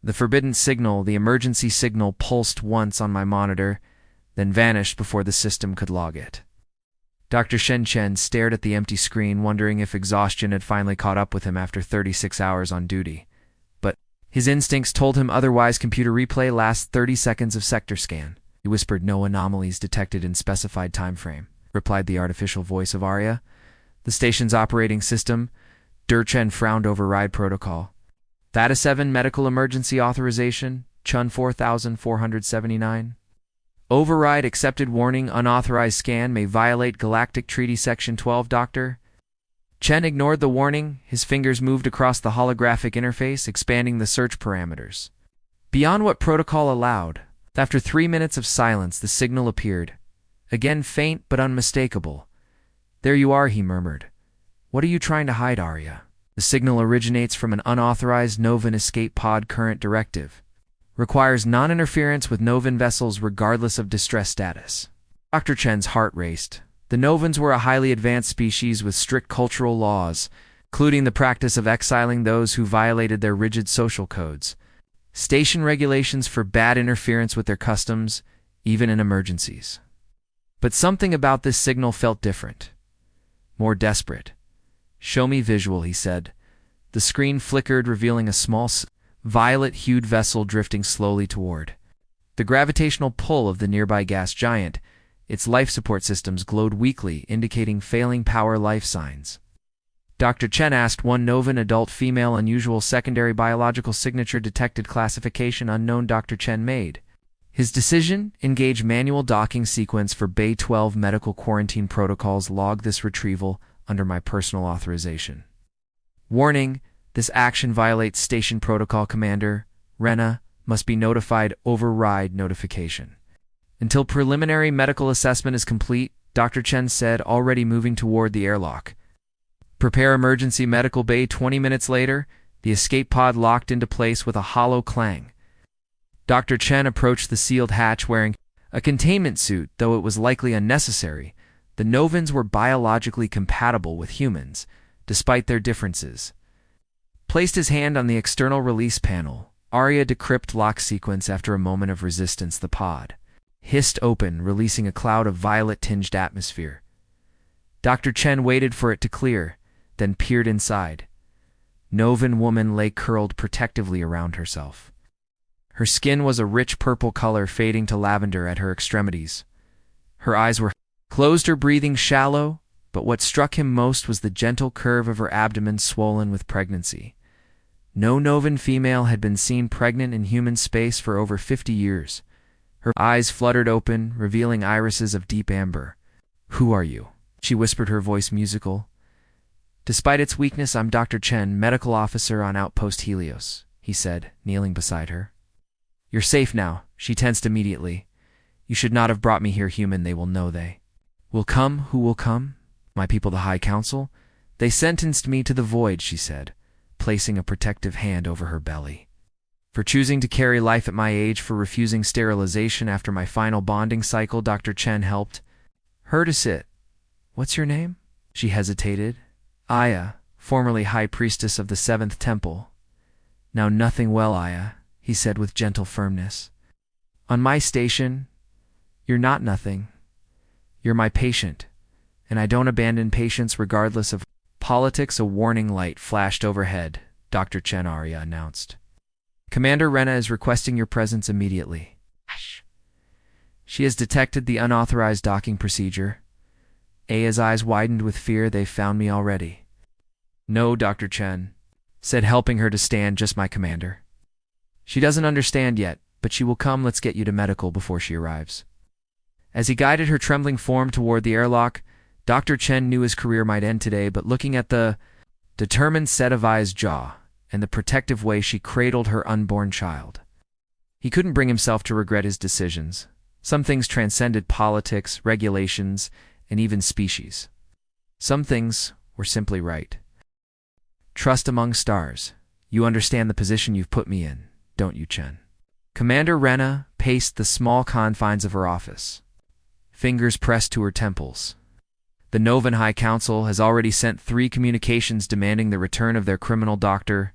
The forbidden signal, the emergency signal, pulsed once on my monitor, then vanished before the system could log it. Dr. Shen Chen stared at the empty screen, wondering if exhaustion had finally caught up with him after 36 hours on duty. But his instincts told him otherwise. Computer replay, last 30 seconds of sector scan. He whispered, "No anomalies detected in specified time frame," replied the artificial voice of Arya. "The station's operating system." Chen frowned. "Override protocol. Theta 7 medical emergency authorization, Chun 4479. Override accepted. Warning, unauthorized scan may violate Galactic Treaty Section 12. Dr. Chen ignored the warning. His fingers moved across the holographic interface, expanding the search parameters. Beyond what protocol allowed. After 3 minutes of silence, the signal appeared. Again faint but unmistakable. "There you are," he murmured. "What are you trying to hide, Arya?" "The signal originates from an unauthorized Novan escape pod. Current directive requires non-interference with Novan vessels regardless of distress status." Dr. Chen's heart raced. The Novans were a highly advanced species with strict cultural laws, including the practice of exiling those who violated their rigid social codes. Station regulations forbade interference with their customs, even in emergencies. But something about this signal felt different, more desperate. "Show me visual," he said. The screen flickered, revealing a small, violet-hued vessel drifting slowly toward the gravitational pull of the nearby gas giant. Its life support systems glowed weakly, indicating failing power life signs. Dr. Chen asked, "One Novan adult female, unusual secondary biological signature detected, classification unknown." Dr. Chen made his decision. "Engage manual docking sequence for Bay 12 medical quarantine protocols. Log this retrieval under my personal authorization. Warning, this action violates station protocol. Commander Rena must be notified. Override notification until preliminary medical assessment is complete," Dr. Chen said, already moving toward the airlock. "Prepare emergency medical bay." 20 minutes later, the escape pod locked into place with a hollow clang. Dr. Chen approached the sealed hatch wearing a containment suit, though it was likely unnecessary. The Novans were biologically compatible with humans, despite their differences. Placed his hand on the external release panel. Arya decrypt lock sequence. After a moment of resistance, the pod hissed open, releasing a cloud of violet-tinged atmosphere. Dr. Chen waited for it to clear, then peered inside. Novan woman lay curled protectively around herself. Her skin was a rich purple color, fading to lavender at her extremities. Her eyes were closed, her breathing shallow, but what struck him most was the gentle curve of her abdomen, swollen with pregnancy. No Novan female had been seen pregnant in human space for over 50 years. Her eyes fluttered open, revealing irises of deep amber. "Who are you?" she whispered, her voice musical. "Despite its weakness, I'm Dr. Chen, medical officer on Outpost Helios," he said, kneeling beside her. "You're safe now." She tensed immediately. "You should not have brought me here, human. They will know they will come." "Who will come?" "My people, the High Council. They sentenced me to the void," she said, placing a protective hand over her belly. "For choosing to carry life at my age, for refusing sterilization after my final bonding cycle." Dr. Chen helped her to sit. "What's your name?" She hesitated. "Aya, formerly High Priestess of the Seventh Temple." "Now nothing well, Aya," he said with gentle firmness. "On my station, you're not nothing. You're my patient, and I don't abandon patients regardless of politics." A warning light flashed overhead. Dr. Chen, Arya announced. "Commander Rena is requesting your presence immediately." "She has detected the unauthorized docking procedure." Aya's eyes widened with fear. "They've found me already." "No," Dr. Chen said, helping her to stand. "Just my commander. She doesn't understand yet, but she will come. Let's get you to medical before she arrives." As he guided her trembling form toward the airlock, Dr. Chen knew his career might end today, but looking at the determined set of Aya's jaw and the protective way she cradled her unborn child, he couldn't bring himself to regret his decisions. Some things transcended politics, regulations, and even species. Some things were simply right. "Trust among stars. You understand the position you've put me in, don't you, Chen?" Commander Rena paced the small confines of her office, fingers pressed to her temples. "The Novan High Council has already sent 3 communications demanding the return of their criminal doctor."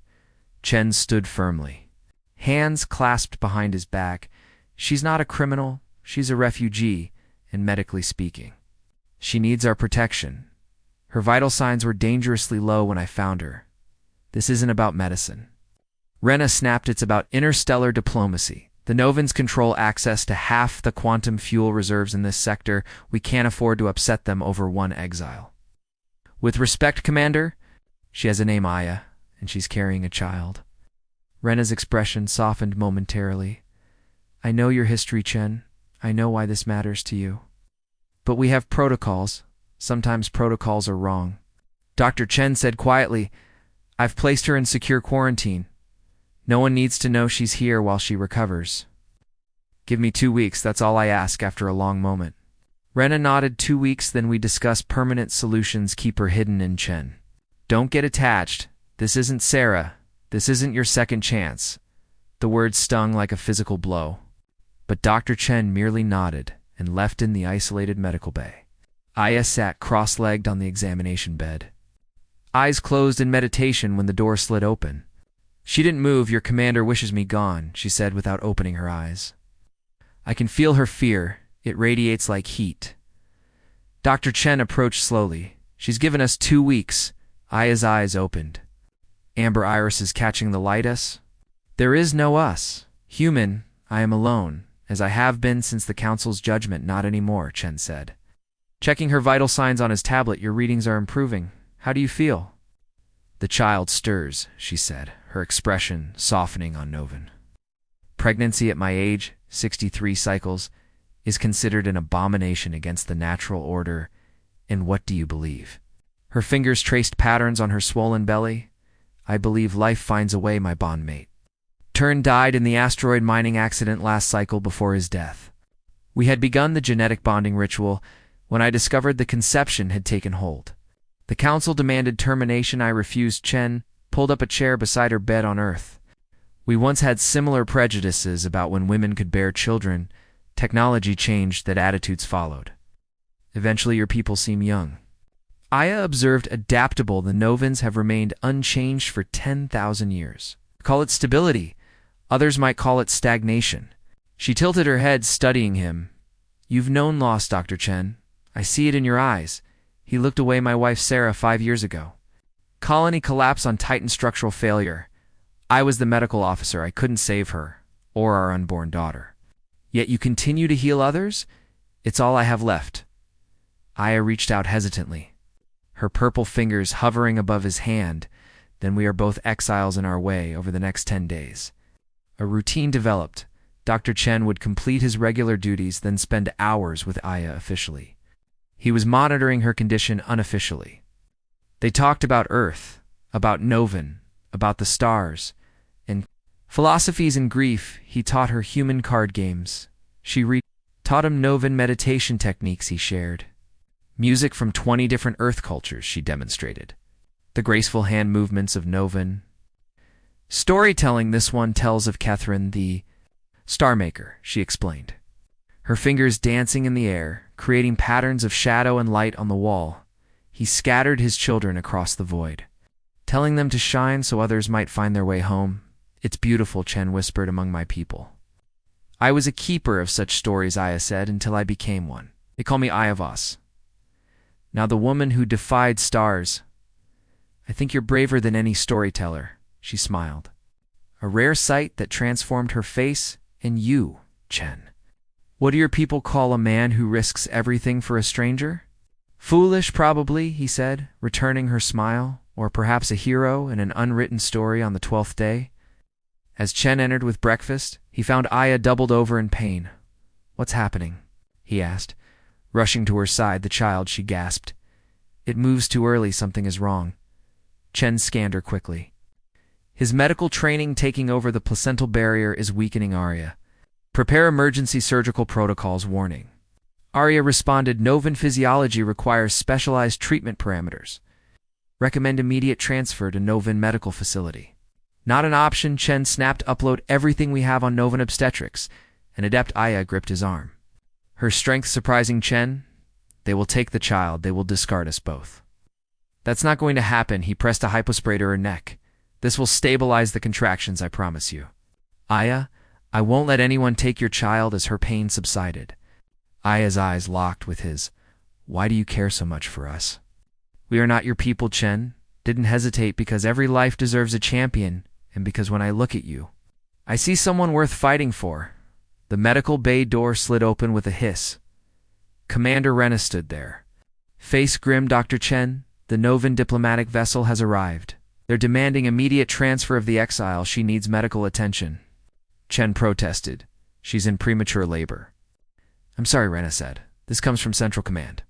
Chen stood firmly, hands clasped behind his back. She's not a criminal, she's a refugee, and medically speaking, she needs our protection. Her vital signs were dangerously low when I found her. This isn't about medicine. Rena snapped, it's about interstellar diplomacy. The Novans control access to half the quantum fuel reserves in this sector. We can't afford to upset them over one exile. With respect, Commander, she has a name, Aya, and she's carrying a child. Rena's expression softened momentarily. I know your history, Chen. I know why this matters to you. But we have protocols. Sometimes protocols are wrong. Dr. Chen said quietly, I've placed her in secure quarantine. No one needs to know she's here while she recovers. Give me 2 weeks, that's all I ask after a long moment. Rena nodded. 2 weeks, then we discuss permanent solutions. Keep her hidden in Chen. Don't get attached. This isn't Sarah. This isn't your second chance. The words stung like a physical blow. But Dr. Chen merely nodded and left in the isolated medical bay. Aya sat cross-legged on the examination bed, eyes closed in meditation when the door slid open. She didn't move. Your commander wishes me gone, she said without opening her eyes. I can feel her fear. It radiates like heat. Dr. Chen approached slowly. She's given us 2 weeks. Aya's eyes opened. Amber irises catching the light. Us? There is no us. Human, I am alone, as I have been since the council's judgment. Not anymore, Chen said. Checking her vital signs on his tablet, your readings are improving. How do you feel? The child stirs, she said, her expression softening on Novan. Pregnancy at my age, 63 cycles, is considered an abomination against the natural order. And what do you believe? Her fingers traced patterns on her swollen belly. I believe life finds a way, my bondmate. Tern died in the asteroid mining accident last cycle before his death. We had begun the genetic bonding ritual when I discovered the conception had taken hold. The council demanded termination. I refused. Chen pulled up a chair beside her bed on Earth. We once had similar prejudices about when women could bear children. Technology changed, that attitudes followed. Eventually your people seem young. Aya observed, adaptable. The Novans have remained unchanged for 10,000 years. Call it stability. Others might call it stagnation. She tilted her head, studying him. You've known loss, Dr. Chen. I see it in your eyes. He looked away. My wife Sarah 5 years ago. Colony collapse on Titan structural failure. I was the medical officer. I couldn't save her, or our unborn daughter. Yet you continue to heal others? It's all I have left. Aya reached out hesitantly, her purple fingers hovering above his hand. Then we are both exiles in our way over the next 10 days. A routine developed. Dr. Chen would complete his regular duties, then spend hours with Aya officially. He was monitoring her condition unofficially. They talked about Earth, about Novan, about the stars, and philosophies and grief. He taught her human card games. She taught him Novan meditation techniques. He shared music from 20 different Earth cultures. She demonstrated the graceful hand movements of Novan. Storytelling. This one tells of Catherine, the star maker, she explained, her fingers dancing in the air, creating patterns of shadow and light on the wall. He scattered his children across the void, telling them to shine so others might find their way home. It's beautiful, Chen whispered, among my people. I was a keeper of such stories, Aya said, until I became one. They call me Ayavas. Now the woman who defied stars. I think you're braver than any storyteller, she smiled. A rare sight that transformed her face. And you, Chen. What do your people call a man who risks everything for a stranger? Foolish, probably, he said, returning her smile, or perhaps a hero in an unwritten story on the 12th day. As Chen entered with breakfast, he found Aya doubled over in pain. What's happening? He asked, rushing to her side. The child, she gasped. It moves too early. Something is wrong. Chen scanned her quickly. His medical training taking over. The placental barrier is weakening Arya. Prepare emergency surgical protocols. Warning. Arya responded. Novan physiology requires specialized treatment parameters. Recommend immediate transfer to Novan medical facility. Not an option, Chen snapped. Upload everything we have on Novan obstetrics. An adept. Aya gripped his arm. Her strength surprising Chen. They will take the child. They will discard us both. That's not going to happen. He pressed a hypospray to her neck. This will stabilize the contractions, I promise you. Aya, I won't let anyone take your child as her pain subsided. Aya's eyes locked with his. Why do you care so much for us? We are not your people, Chen. Didn't hesitate because every life deserves a champion, and because when I look at you, I see someone worth fighting for. The medical bay door slid open with a hiss. Commander Rena stood there. Face grim, Dr. Chen, the Novan diplomatic vessel has arrived. They're demanding immediate transfer of the exile. She needs medical attention. Chen protested. She's in premature labor. I'm sorry, Rena said. This comes from Central Command.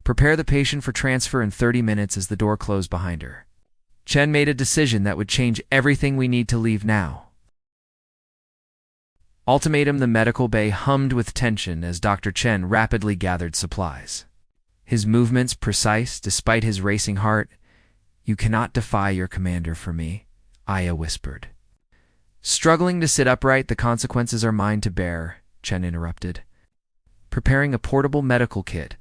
Prepare the patient for transfer in 30 minutes as the door closed behind her. Chen made a decision that would change everything. We need to leave now. Ultimatum. The medical bay hummed with tension as Dr. Chen rapidly gathered supplies. His movements precise despite his racing heart. You cannot defy your commander for me, Aya whispered. Struggling to sit upright, the consequences are mine to bear, Chen interrupted. Preparing a portable medical kit.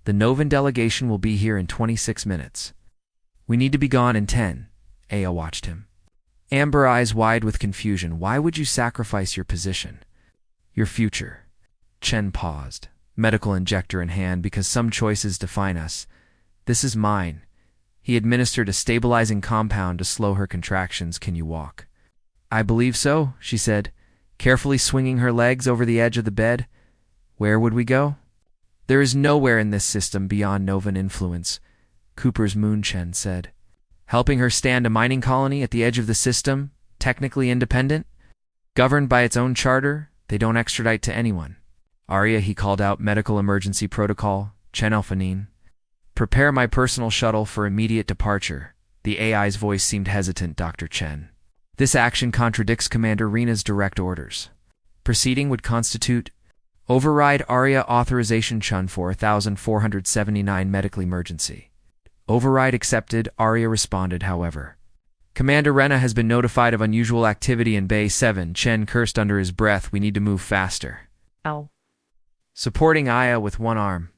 The Novan delegation will be here in 26 minutes. We need to be gone in 10. Aya watched him. Amber eyes wide with confusion. Why would you sacrifice your position? Your future. Chen paused, medical injector in hand, because some choices define us. This is mine. He administered a stabilizing compound to slow her contractions. Can you walk? I believe so, she said, carefully swinging her legs over the edge of the bed. Where would we go? There is nowhere in this system beyond Novan influence, Cooper's moon, Chen said. Helping her stand a mining colony at the edge of the system, technically independent, governed by its own charter. They don't extradite to anyone. Arya, he called out, medical emergency protocol, Chen Alphanine. Prepare my personal shuttle for immediate departure. The AI's voice seemed hesitant, Dr. Chen. This action contradicts Commander Rena's direct orders. Proceeding would constitute override Arya authorization Chun 4479 medical emergency. Override accepted, Arya responded, however. Commander Rena has been notified of unusual activity in Bay 7. Chen cursed under his breath. We need to move faster. Ow. Supporting Aya with one arm,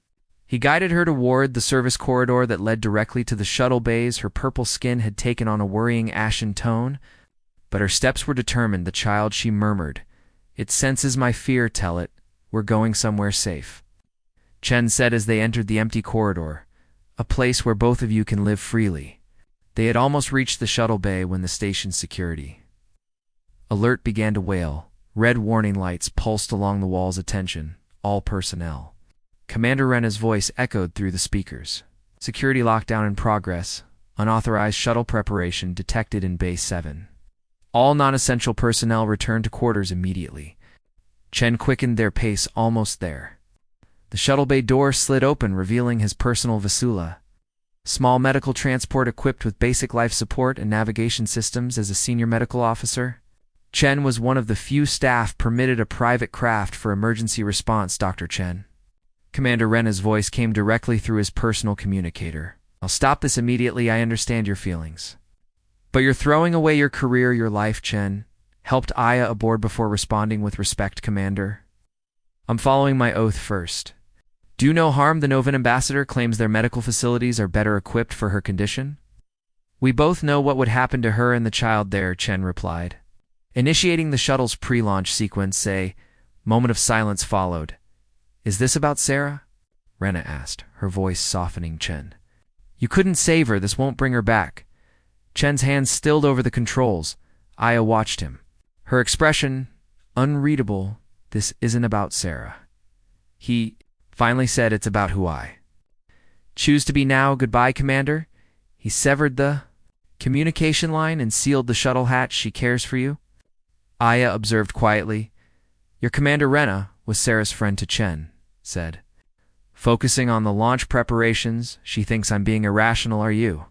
he guided her toward the service corridor that led directly to the shuttle bays. Her purple skin had taken on a worrying ashen tone, but her steps were determined. The child, she murmured. It senses my fear, tell it. We're going somewhere safe. Chen said as they entered the empty corridor, a place where both of you can live freely. They had almost reached the shuttle bay when the station's security alert began to wail. Red warning lights pulsed along the walls. Attention, all personnel. Commander Rena's voice echoed through the speakers. Security lockdown in progress. Unauthorized shuttle preparation detected in Base 7. All non-essential personnel return to quarters immediately. Chen quickened their pace. Almost there. The shuttle bay door slid open, revealing his personal Vasula. Small medical transport equipped with basic life support and navigation systems. As a senior medical officer, Chen was one of the few staff permitted a private craft for emergency response. Dr. Chen. Commander Rena's voice came directly through his personal communicator. I'll stop this immediately. I understand your feelings. But you're throwing away your career, your life, Chen. Helped Aya aboard before responding with respect, Commander. I'm following my oath first. Do no harm. The Novan ambassador claims their medical facilities are better equipped for her condition. We both know what would happen to her and the child there, Chen replied. Initiating the shuttle's pre-launch sequence, a moment of silence followed. Is this about Sarah? Rena asked, her voice softening. Chen. You couldn't save her. This won't bring her back. Chen's hands stilled over the controls. Aya watched him. Her expression, unreadable. This isn't about Sarah. He finally said, it's about who I choose to be now. Goodbye, Commander. He severed the communication line and sealed the shuttle hatch. She cares for you. Aya observed quietly. Your Commander Rena was Sarah's friend, to Chen said. Focusing on the launch preparations, she thinks I'm being irrational. Are you?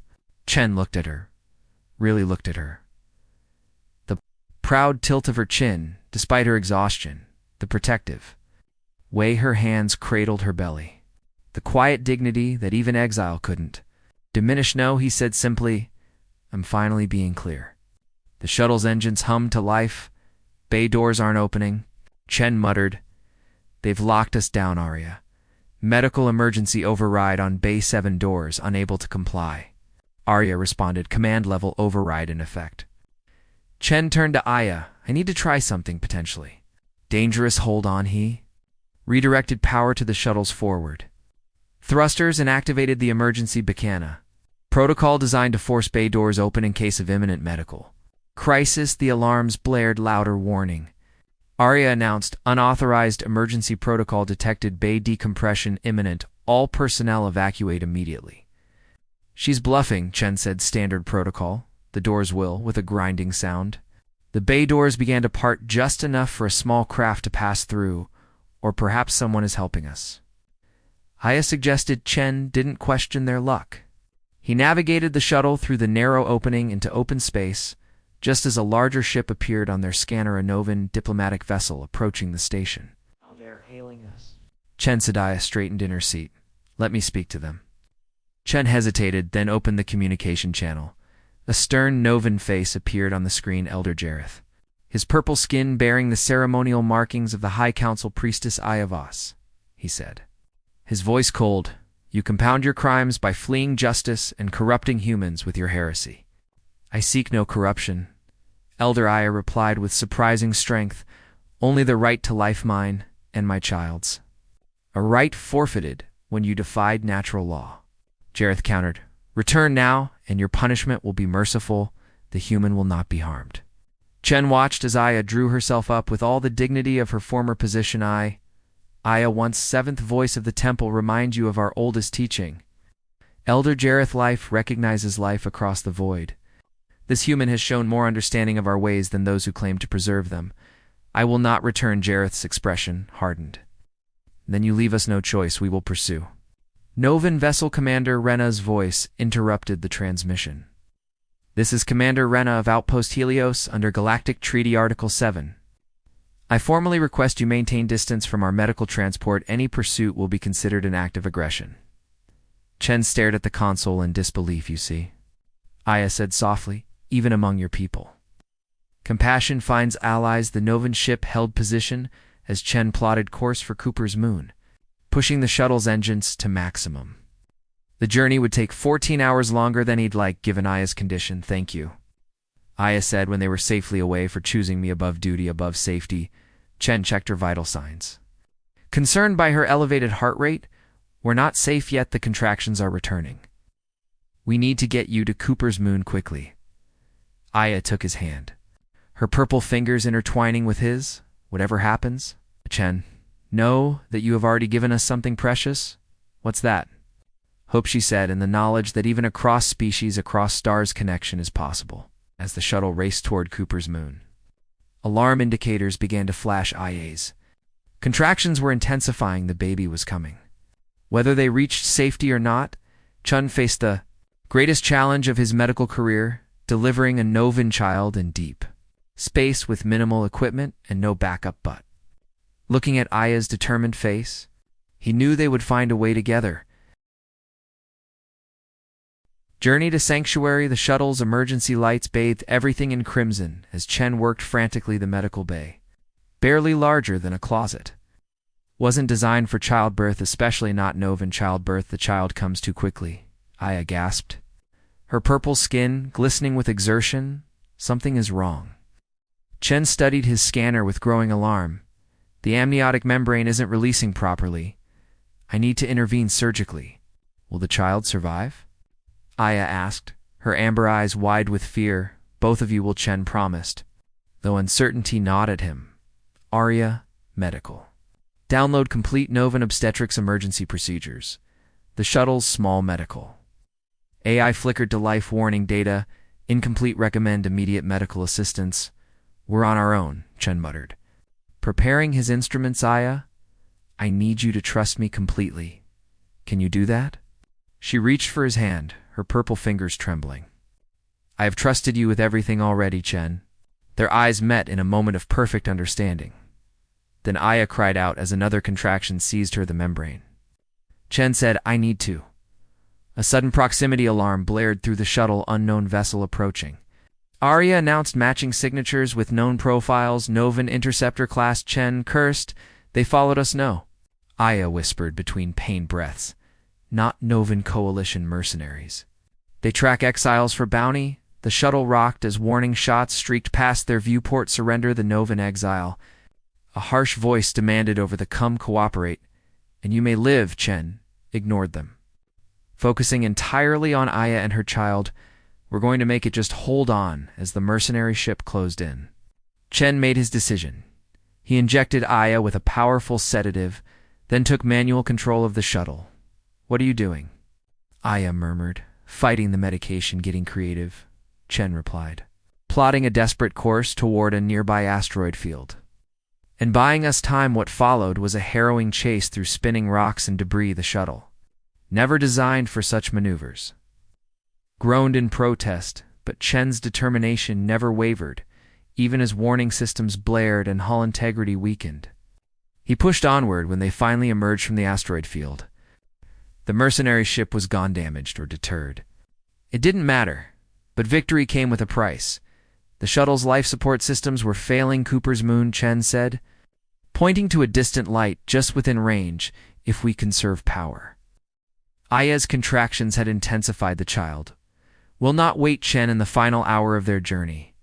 Chen looked at her. Really looked at her. The proud tilt of her chin, despite her exhaustion, the protective way her hands cradled her belly, the quiet dignity that even exile couldn't diminish. No, he said simply, I'm finally being clear. The shuttle's engines hummed to life. Bay doors aren't opening. Chen muttered, they've locked us down, Arya. Medical emergency override on Bay 7 doors, unable to comply. Arya responded, command level override in effect. Chen turned to Aya. I need to try something, potentially. Dangerous, hold on, he redirected power to the shuttles forward. Thrusters and activated the emergency beacon. Protocol designed to force bay doors open in case of imminent medical crisis. The alarms blared louder, warning. Arya announced, unauthorized emergency protocol detected, bay decompression imminent, all personnel evacuate immediately. She's bluffing, Chen said, standard protocol. The doors will, with a grinding sound. The bay doors began to part just enough for a small craft to pass through, or perhaps someone is helping us. Aya suggested. Chen didn't question their luck. He navigated the shuttle through the narrow opening into open space, just as a larger ship appeared on their scanner, a Novan diplomatic vessel approaching the station. Oh, they're hailing us. Chen said. Aya straightened in her seat. Let me speak to them. Chen hesitated, then opened the communication channel. A stern Novan face appeared on the screen. Elder Jareth, his purple skin bearing the ceremonial markings of the High Council priestess Aya Voss, he said. His voice cold. You compound your crimes by fleeing justice and corrupting humans with your heresy. I seek no corruption. Elder Aya replied with surprising strength. Only the right to life, mine and my child's. A right forfeited when you defied natural law. Jareth countered. Return now, and your punishment will be merciful. The human will not be harmed. Chen watched as Aya drew herself up with all the dignity of her former position. Aya, once seventh voice of the temple, remind you of our oldest teaching. Elder Jareth, life recognizes life across the void. This human has shown more understanding of our ways than those who claim to preserve them. I will not return. Jareth's expression hardened. Then you leave us no choice. We will pursue. Novan Vessel Commander Rena's voice interrupted the transmission. This is Commander Rena of Outpost Helios under Galactic Treaty Article 7. I formally request you maintain distance from our medical transport. Any pursuit will be considered an act of aggression. Chen stared at the console in disbelief. You see, Aya said softly, even among your people. Compassion finds allies. The Novan ship held position as Chen plotted course for Cooper's moon, pushing the shuttle's engines to maximum. The journey would take 14 hours longer than he'd like, given Aya's condition. Thank you, Aya said when they were safely away, for choosing me above duty, above safety. Chen checked her vital signs. Concerned by her elevated heart rate, we're not safe yet. The contractions are returning. We need to get you to Cooper's moon quickly. Aya took his hand, her purple fingers intertwining with his. Whatever happens, Chen, know that you have already given us something precious. What's that? Hope, she said, in the knowledge that even across species, across stars, connection is possible. As the shuttle raced toward Cooper's moon, alarm indicators began to flash. Aya's contractions were intensifying. The baby was coming. Whether they reached safety or not, Chen faced the greatest challenge of his medical career, delivering a Novan child in deep space with minimal equipment and no backup. But looking at Aya's determined face, he knew they would find a way together. Journey to Sanctuary. The shuttle's emergency lights bathed everything in crimson as Chen worked frantically. The medical bay, barely larger than a closet, wasn't designed for childbirth, especially not Novan childbirth. The child comes too quickly, Aya gasped, her purple skin glistening with exertion. Something is wrong. Chen studied his scanner with growing alarm. The amniotic membrane isn't releasing properly. I need to intervene surgically. Will the child survive? Aya asked, her amber eyes wide with fear. Both of you will, Chen promised, though uncertainty gnawed at him. Arya, medical. Download complete Novan obstetrics emergency procedures. The shuttle's small medical. AI flickered to life. Warning data. Incomplete. Recommend immediate medical assistance. We're on our own, Chen muttered, preparing his instruments. Aya, I need you to trust me completely. Can you do that? She reached for his hand, her purple fingers trembling. I have trusted you with everything already, Chen. Their eyes met in a moment of perfect understanding. Then Aya cried out as another contraction seized her. The membrane. Chen said, I need to. A sudden proximity alarm blared through the shuttle. Unknown vessel approaching. Arya announced, matching signatures with known profiles. Novan Interceptor class. Chen cursed. They followed us. No, Aya whispered between pained breaths. Not Novan Coalition mercenaries. They track exiles for bounty. The shuttle rocked as warning shots streaked past their viewport. Surrender the Novan exile. A harsh voice demanded over the come cooperate, and you may live. Chen ignored them. Focusing entirely on Aya and her child, we're going to make it just hold on as the mercenary ship closed in. Chen made his decision. He injected Aya with a powerful sedative, then took manual control of the shuttle. What are you doing? Aya murmured. Fighting the medication, getting creative. Chen replied. Plotting a desperate course toward a nearby asteroid field. And buying us time. What followed was a harrowing chase through spinning rocks and debris. The shuttle, never designed for such maneuvers, groaned in protest, but Chen's determination never wavered, even as warning systems blared and hull integrity weakened. He pushed onward when they finally emerged from the asteroid field. The mercenary ship was gone, damaged or deterred. It didn't matter, but victory came with a price. The shuttle's life support systems were failing. Cooper's moon, Chen said, pointing to a distant light just within range. If we conserve power. Aya's contractions had intensified. The child will not wait. Chen in the final hour of their journey.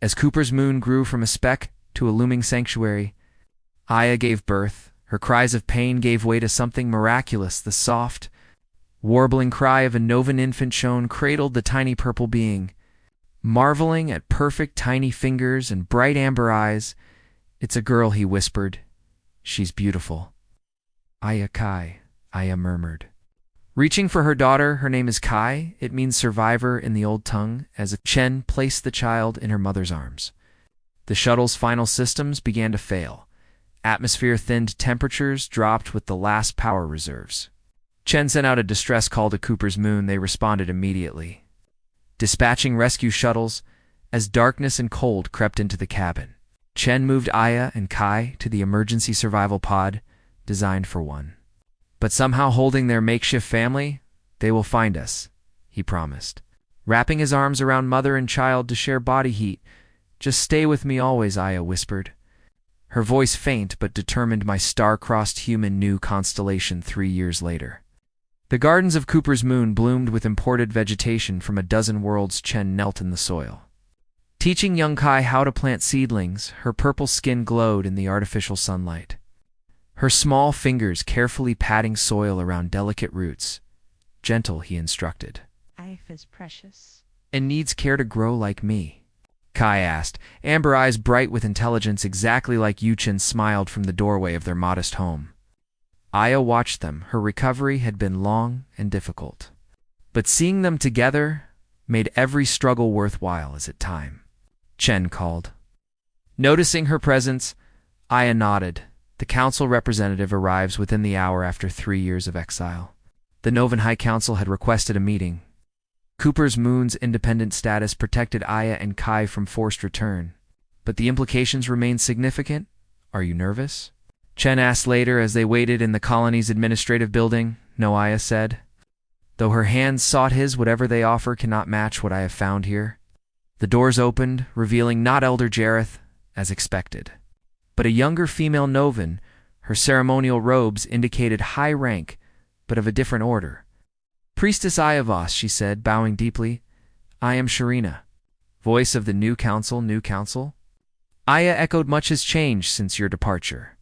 As Cooper's moon grew from a speck to a looming sanctuary, Aya gave birth. Her cries of pain gave way to something miraculous. The soft, warbling cry of a Novan infant shone cradled the tiny purple being. Marveling at perfect tiny fingers and bright amber eyes. It's a girl, he whispered. She's beautiful. Aya Kai, Aya murmured. Reaching for her daughter, her name is Kai. It means survivor in the old tongue, as Chen placed the child in her mother's arms. The shuttle's final systems began to fail. Atmosphere thinned, temperatures dropped with the last power reserves. Chen sent out a distress call to Cooper's moon. They responded immediately, dispatching rescue shuttles as darkness and cold crept into the cabin. Chen moved Aya and Kai to the emergency survival pod designed for one. But somehow holding their makeshift family, they will find us, he promised, wrapping his arms around mother and child to share body heat. Just stay with me always, Aya whispered, her voice faint but determined. My star-crossed human new constellation 3 years later. The gardens of Cooper's moon bloomed with imported vegetation from a dozen worlds. Chen knelt in the soil, teaching young Kai how to plant seedlings. Her purple skin glowed in the artificial sunlight, her small fingers carefully patting soil around delicate roots. Gentle, he instructed. Life is precious. And needs care to grow like me? Kai asked, amber eyes bright with intelligence, exactly like Chen smiled from the doorway of their modest home. Aya watched them. Her recovery had been long and difficult, but seeing them together made every struggle worthwhile. Is it time? Chen called. Noticing her presence, Aya nodded. The council representative arrives within the hour after 3 years of exile. The Novan High Council had requested a meeting. Cooper's moon's independent status protected Aya and Kai from forced return, but the implications remained significant. Are you nervous? Chen asked later as they waited in the colony's administrative building. No, Aya said, though her hands sought his. Whatever they offer cannot match what I have found here. The doors opened, revealing not Elder Jareth, as expected, but a younger female Novan. Her ceremonial robes indicated high rank, but of a different order. Priestess Ayavos, she said, bowing deeply. I am Sharina, voice of the new council. New council? Aya echoed. Much has changed since your departure.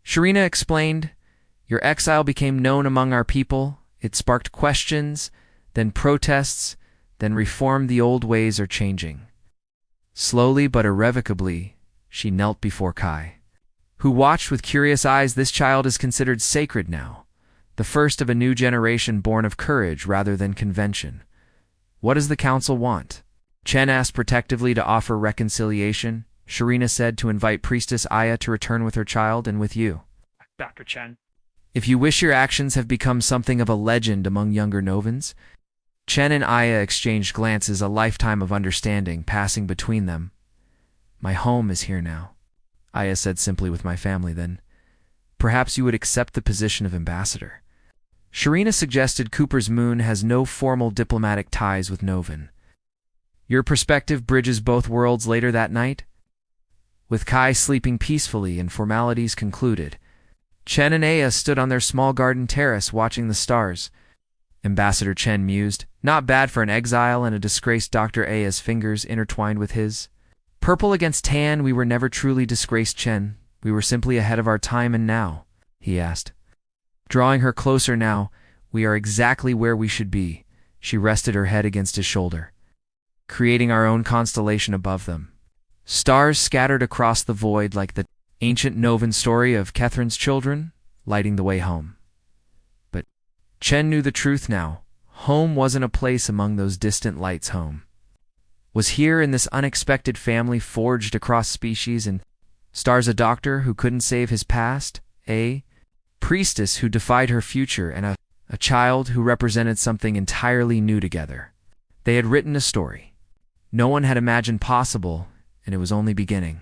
Sharina explained. Your exile became known among our people. It sparked questions, then protests, then reform. The old ways are changing. Slowly but irrevocably, she knelt before Kai, who watched with curious eyes. This child is considered sacred now, the first of a new generation born of courage rather than convention. What does the council want? Chen asked protectively. To offer reconciliation, Sharina said, to invite Priestess Aya to return with her child and with you. Dr. Chen. If you wish, your actions have become something of a legend among younger Novans. Chen and Aya exchanged glances, a lifetime of understanding passing between them. My home is here now, Aya said simply. With my family, then. Perhaps you would accept the position of ambassador. Sharina suggested. Cooper's moon has no formal diplomatic ties with Novan. Your perspective bridges both worlds. Later that night, with Kai sleeping peacefully and formalities concluded, Chen and Aya stood on their small garden terrace watching the stars. Ambassador Chen mused. Not bad for an exile and a disgraced Dr. A, as fingers intertwined with his. Purple against tan, we were never truly disgraced, Chen. We were simply ahead of our time, and now, he asked. Drawing her closer now, we are exactly where we should be. She rested her head against his shoulder, creating our own constellation above them. Stars scattered across the void like the ancient Novan story of Catherine's children, lighting the way home. But Chen knew the truth now. Home wasn't a place among those distant lights. Home was here in this unexpected family forged across species and stars. A doctor who couldn't save his past, a priestess who defied her future, and a child who represented something entirely new. Together they had written a story no one had imagined possible, and it was only beginning.